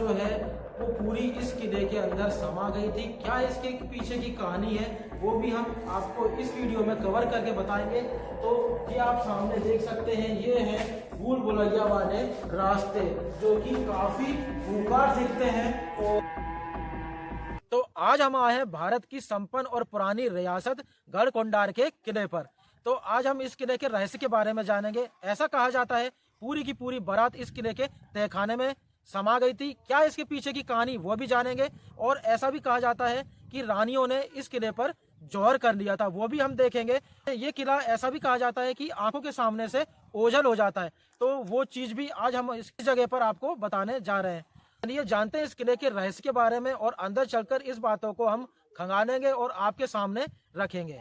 जो है वो पूरी इस किले के अंदर समा गई थी। क्या इसके पीछे की कहानी है वो भी हम आपको इस वीडियो में कवर करके बताएंगे। तो ये आप सामने देख सकते हैं, ये है भूल भुलैया वाले रास्ते जो कि काफी खूंखार दिखते हैं। तो आज हम आए हैं भारत की संपन्न और पुरानी रियासत गढ़कोंडार के किले पर। तो आज हम इस किले के रहस्य के बारे में जानेंगे। ऐसा कहा जाता है पूरी की पूरी बारात इस किले के तहखाने में समा गई थी। क्या इसके पीछे की कहानी वो भी जानेंगे। और ऐसा भी कहा जाता है कि रानियों ने इस किले पर जौहर कर लिया था, वो भी हम देखेंगे। ये किला ऐसा भी कहा जाता है कि आंखों के सामने से ओझल हो जाता है, तो वो चीज भी आज हम इस जगह पर आपको बताने जा रहे हैं। चलिए जानते हैं इस किले के रहस्य के बारे में और अंदर चलकर इस बातों को हम खंगालेंगे और आपके सामने रखेंगे।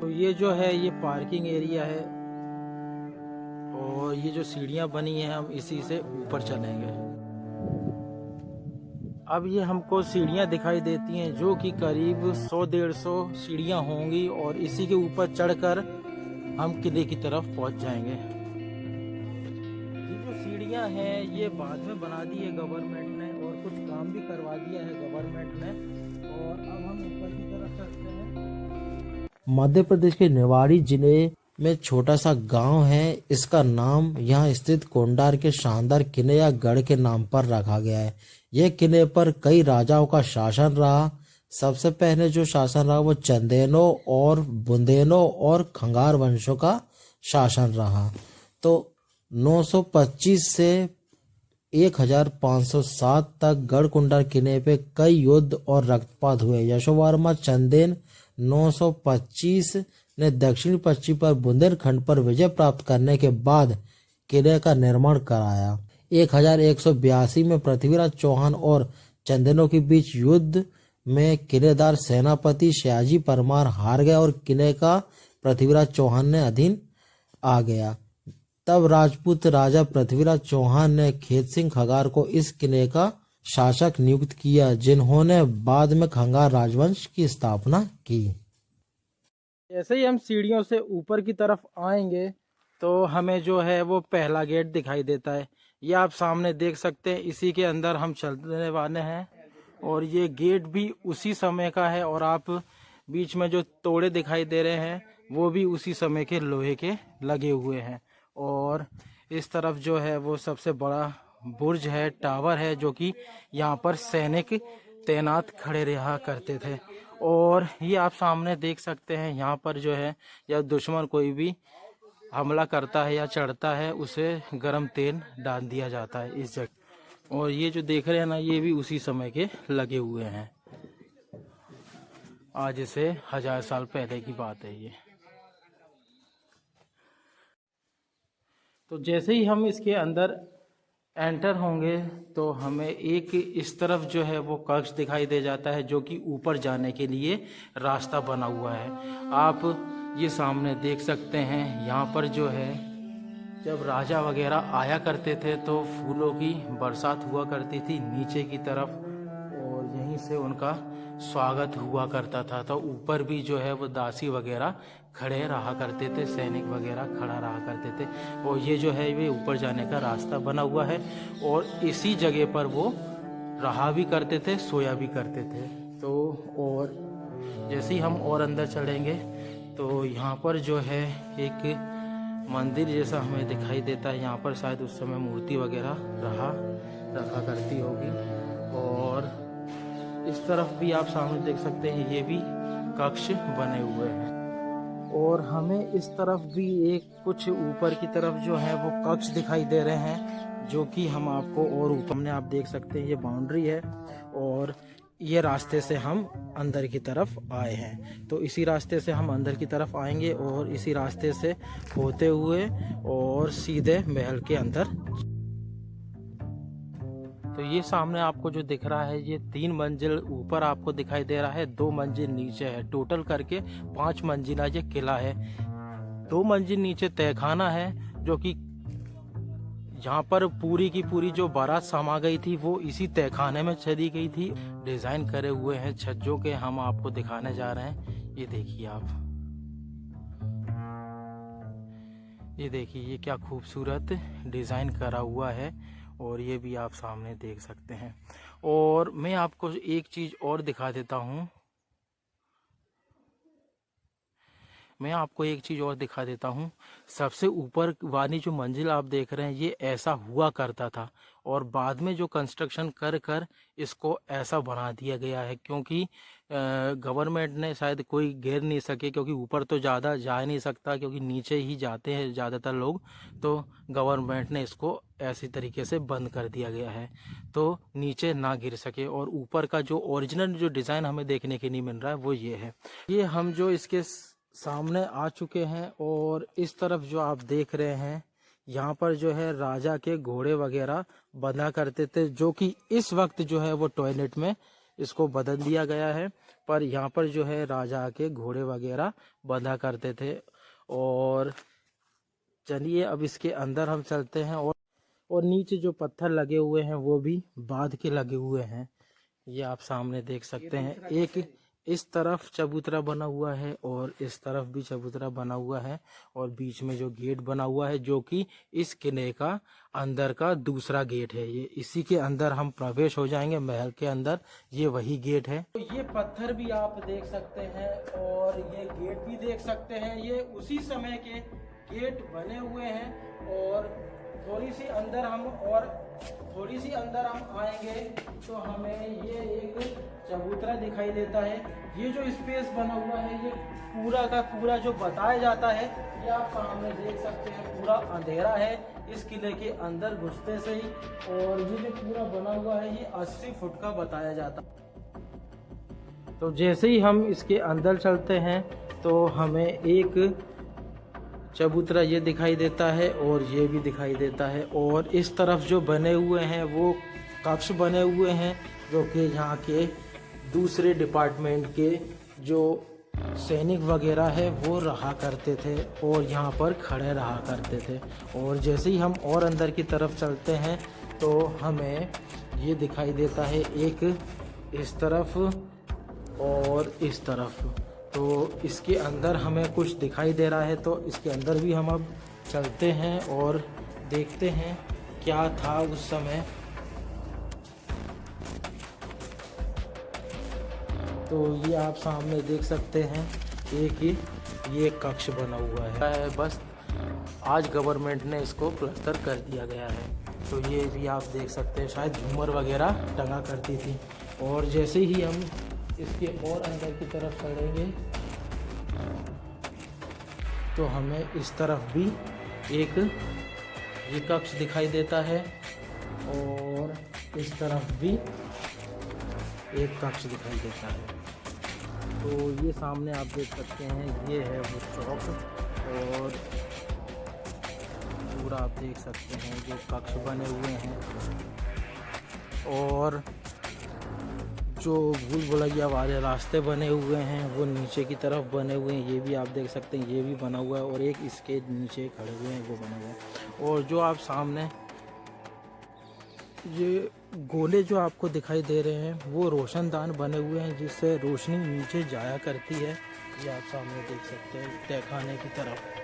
तो ये जो है ये पार्किंग एरिया है और ये जो सीढ़ियां बनी है हम इसी से ऊपर चलेंगे। अब ये हमको सीढ़ियां दिखाई देती हैं जो कि करीब 100-150 सीढ़ियां होंगी और इसी के ऊपर चढ़कर हम किले की तरफ पहुंच जाएंगे। ये जो सीढ़ियां हैं ये बाद में बना दी है गवर्नमेंट ने और कुछ काम भी करवा दिया है गवर्नमेंट ने। और अब हम ऊपर की तरफ चलते हैं। मध्य प्रदेश के निवाड़ी जिले में छोटा सा गांव है। इसका नाम यहाँ स्थित कोंडार के शानदार किले या गढ़ के नाम पर रखा गया है। यह किले पर कई राजाओं का शासन रहा। सबसे पहले जो शासन रहा वो चंदेनों और बुंदेनों और खंगार वंशों का शासन रहा। तो 925 से 1507 तक गढ़कोंडार किले पे कई युद्ध और रक्तपात हुए। यशोवर्मा चंदेन 925 ने दक्षिण पश्चिम पर बुंदेलखंड पर विजय प्राप्त करने के बाद किले का निर्माण कराया। 1182 में पृथ्वीराज चौहान और चंदेनों के बीच युद्ध में किलेदार सेनापति सयाजी परमार हार गया और किले का पृथ्वीराज चौहान ने अधीन आ गया। तब राजपूत राजा पृथ्वीराज चौहान ने खेत सिंह खंगार को इस किले का शासक नियुक्त किया, जिन्होंने बाद में खंगार राजवंश की स्थापना की। जैसे ही हम सीढ़ियों से ऊपर की तरफ आएंगे तो हमें जो है वो पहला गेट दिखाई देता है। ये आप सामने देख सकते हैं, इसी के अंदर हम चलने वाले हैं और ये गेट भी उसी समय का है और आप बीच में जो तोड़े दिखाई दे रहे हैं वो भी उसी समय के लोहे के लगे हुए हैं। और इस तरफ जो है वो सबसे बड़ा बुर्ज है, टावर है, जो कि यहाँ पर सैनिक तैनात खड़े रहा करते थे। और ये आप सामने देख सकते हैं, यहाँ पर जो है जब दुश्मन कोई भी हमला करता है या चढ़ता है उसे गर्म तेल डाल दिया जाता है इस जगह। और ये जो देख रहे हैं ना ये भी उसी समय के लगे हुए हैं। आज से 1000 साल पहले की बात है ये। तो जैसे ही हम इसके अंदर एंटर होंगे तो हमें एक इस तरफ जो है वो कक्ष दिखाई दे जाता है जो कि ऊपर जाने के लिए रास्ता बना हुआ है। आप ये सामने देख सकते हैं, यहाँ पर जो है जब राजा वगैरह आया करते थे तो फूलों की बरसात हुआ करती थी नीचे की तरफ और यहीं से उनका स्वागत हुआ करता था। तो ऊपर भी जो है वो दासी वगैरह खड़े रहा करते थे, सैनिक वगैरह खड़ा रहा करते थे। और ये जो है ये ऊपर जाने का रास्ता बना हुआ है और इसी जगह पर वो रहा भी करते थे, सोया भी करते थे। तो और जैसे ही हम और अंदर चलेंगे तो यहाँ पर जो है एक मंदिर जैसा हमें दिखाई देता है। यहाँ पर शायद उस समय मूर्ति वगैरह रखा करती होगी। और इस तरफ भी आप सामने देख सकते हैं, ये भी कक्ष बने हुए हैं। और हमें इस तरफ भी एक कुछ ऊपर की तरफ जो है वो कक्ष दिखाई दे रहे हैं जो कि हम आपको और ऊपर में आप देख सकते हैं ये बाउंड्री है और ये रास्ते से हम अंदर की तरफ आए हैं। तो इसी रास्ते से हम अंदर की तरफ आएंगे और इसी रास्ते से होते हुए और सीधे महल के अंदर। तो ये सामने आपको जो दिख रहा है ये 3 मंजिल ऊपर आपको दिखाई दे रहा है, 2 मंजिल नीचे है। टोटल करके 5 मंजिला ये किला है। 2 मंजिल नीचे तहखाना है जो कि यहाँ पर पूरी की पूरी जो बारात समा गई थी वो इसी तहखाने में चली गई थी। डिजाइन करे हुए हैं छज्जों के, हम आपको दिखाने जा रहे हैं। ये देखिए आप, ये देखिए, ये क्या खूबसूरत डिज़ाइन करा हुआ है और ये भी आप सामने देख सकते हैं। और मैं आपको एक चीज़ और दिखा देता हूँ, सबसे ऊपर वाली जो मंजिल आप देख रहे हैं ये ऐसा हुआ करता था और बाद में जो कंस्ट्रक्शन कर कर इसको ऐसा बना दिया गया है, क्योंकि गवर्नमेंट ने शायद कोई घेर नहीं सके, क्योंकि ऊपर तो ज़्यादा जा नहीं सकता क्योंकि नीचे ही जाते हैं ज़्यादातर लोग, तो गवर्नमेंट ने इसको ऐसी तरीके से बंद कर दिया गया है तो नीचे ना गिर सके। और ऊपर का जो ओरिजिनल जो डिज़ाइन हमें देखने के नहीं मिल रहा है वो ये है। ये हम जो इसके सामने आ चुके हैं और इस तरफ जो आप देख रहे हैं यहाँ पर जो है राजा के घोड़े वगैरह बंधा करते थे, जो कि इस वक्त जो है वो टॉयलेट में इसको बदल दिया गया है, पर यहाँ पर जो है राजा के घोड़े वगैरह बंधा करते थे। और चलिए अब इसके अंदर हम चलते हैं। और नीचे जो पत्थर लगे हुए हैं वो भी बांध के लगे हुए हैं, ये आप सामने देख सकते हैं। एक इस तरफ चबूतरा बना हुआ है और इस तरफ भी चबूतरा बना हुआ है और बीच में जो गेट बना हुआ है जो कि इस किले का अंदर का दूसरा गेट है, ये इसी के अंदर हम प्रवेश हो जाएंगे महल के अंदर, ये वही गेट है। तो ये पत्थर भी आप देख सकते हैं और ये गेट भी देख सकते हैं, ये उसी समय के गेट बने हुए हैं। और थोड़ी सी अंदर हम आएंगे तो हमें ये एक चबूतरा दिखाई देता है। ये जो स्पेस बना हुआ है ये पूरा का पूरा जो बताया जाता है ये आप सामने देख सकते हैं, पूरा अंधेरा है इस किले के अंदर घुसते से ही। और ये जो पूरा बना हुआ है ये 80 फुट का बताया जाता है। तो जैसे ही हम इसके अंदर चलते हैं तो हमें एक चबूतरा ये दिखाई देता है और ये भी दिखाई देता है। और इस तरफ जो बने हुए हैं वो कक्ष बने हुए हैं जो कि यहाँ के दूसरे डिपार्टमेंट के जो सैनिक वगैरह है वो रहा करते थे और यहाँ पर खड़े रहा करते थे। और जैसे ही हम और अंदर की तरफ चलते हैं तो हमें ये दिखाई देता है एक इस तरफ और इस तरफ, तो इसके अंदर हमें कुछ दिखाई दे रहा है, तो इसके अंदर भी हम अब चलते हैं और देखते हैं क्या था उस समय। तो ये आप सामने देख सकते हैं एक ये कक्ष बना हुआ है, बस आज गवर्नमेंट ने इसको प्लास्टर कर दिया गया है। तो ये भी आप देख सकते हैं, शायद झूमर वगैरह टंगा करती थी। और जैसे ही हम इसके और अंदर की तरफ चलेंगे तो हमें इस तरफ भी एक ये कक्ष दिखाई देता है और इस तरफ भी एक कक्ष दिखाई देता है। तो ये सामने आप देख सकते हैं ये है वो चौक और पूरा आप देख सकते हैं जो कक्ष बने हुए हैं और जो भूल भुलैया वाले रास्ते बने हुए हैं वो नीचे की तरफ बने हुए हैं, ये भी आप देख सकते हैं, ये भी बना हुआ है और एक इसके नीचे खड़े हुए हैं वो बना हुआ है। और जो आप सामने ये गोले जो आपको दिखाई दे रहे हैं वो रोशनदान बने हुए हैं जिससे रोशनी नीचे जाया करती है, ये आप सामने देख सकते हैं तहखाने की तरफ।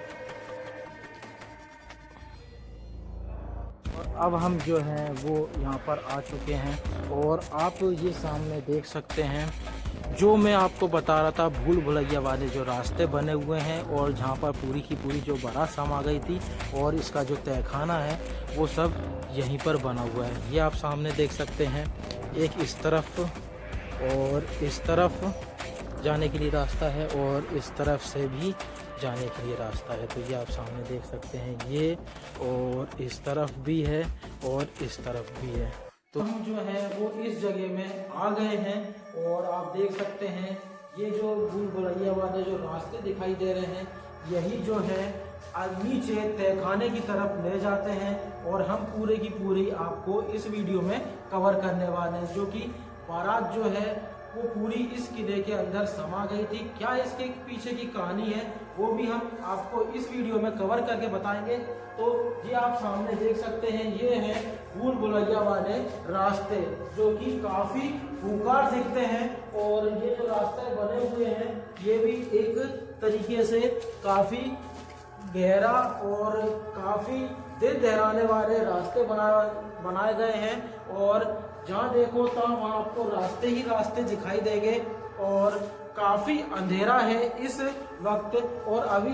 अब हम जो हैं वो यहाँ पर आ चुके हैं और आप ये सामने देख सकते हैं जो मैं आपको बता रहा था भूल भुलैया वाले जो रास्ते बने हुए हैं और जहाँ पर पूरी की पूरी जो बारात समा गई थी और इसका जो तहखाना है वो सब यहीं पर बना हुआ है। ये आप सामने देख सकते हैं एक इस तरफ और इस तरफ जाने के लिए रास्ता है और इस तरफ से भी जाने के लिए रास्ता है। तो ये आप सामने देख सकते हैं ये, और इस तरफ भी है और इस तरफ भी है। तो हम जो है वो इस जगह में आ गए हैं और आप देख सकते हैं ये जो भूल भुलैया वाले जो रास्ते दिखाई दे रहे हैं यही जो है नीचे तहखाने की तरफ ले जाते हैं और हम पूरे की पूरी आपको इस वीडियो में कवर करने वाले हैं, जो कि बारात जो है वो पूरी इस किले के अंदर समा गई थी। क्या इसके पीछे की कहानी है वो भी हम आपको इस वीडियो में कवर करके बताएंगे। तो ये आप सामने देख सकते हैं ये है भूल भुलैया वाले रास्ते जो कि काफी खूंखार दिखते हैं और ये जो रास्ते बने हुए हैं ये भी एक तरीके से काफी गहरा और काफ़ी दिल दहलाने वाले रास्ते बनाए गए हैं, और जहाँ देखो तो वहाँ आपको रास्ते ही रास्ते दिखाई देंगे। और काफ़ी अंधेरा है इस वक्त, और अभी